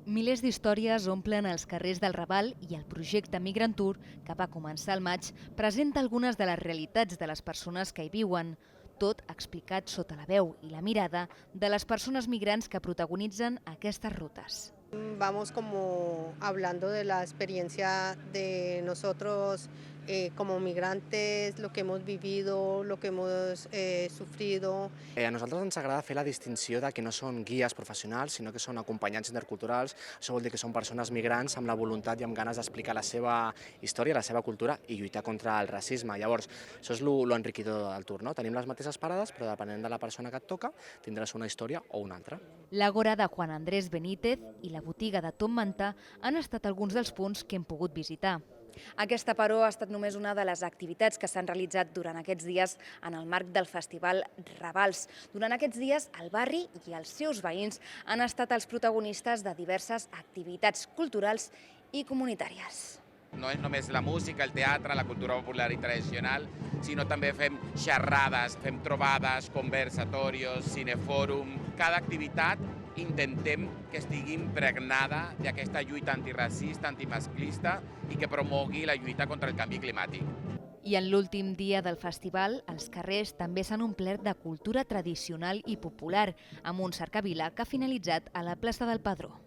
Milers d'històries omplen els carrers del Raval i el projecte Migrant Tour, que va començar al maig, presenta algunes de les realitats de les persones que hi viuen. Tot explicat sota la veu i la mirada de les persones migrants que protagonitzen aquestes rutes. Vamos como hablando de la experiencia de nosotros como migrantes, lo que hemos vivido, lo que hemos sufrido. A nosaltres ens agrada fer la distinció de que no són guies professionals, sinó que són acompanyants interculturals. Això vol dir que són persones migrants amb la voluntat i amb ganes d'explicar la seva història, la seva cultura i lluitar contra el racisme. Llavors, això és lo enriquidor del tour, no? Tenim les mateixes parades, però depenent de la persona que et toca, tindràs una història o una altra. L'Àgora de Juan Andrés Benítez i la botiga de Tom Mantà han estat alguns dels punts que hem pogut visitar. Aquesta, però, ha estat només una de les activitats que s'han realitzat durant aquests dies en el marc del Festival Ravals. Durant aquests dies, el barri i els seus veïns han estat els protagonistes de diverses activitats culturals i comunitàries. No és només la música, el teatre, la cultura popular i tradicional, sinó també fem xerrades, fem trobades, conversatorios, cinefòrum. Cada activitat intentem que estigui impregnada d'aquesta lluita antiracista, antimasclista i que promogui la lluita contra el canvi climàtic. I en l'últim dia del festival, els carrers també s'han omplert de cultura tradicional i popular, amb un cercavila que ha finalitzat a la plaça del Padró.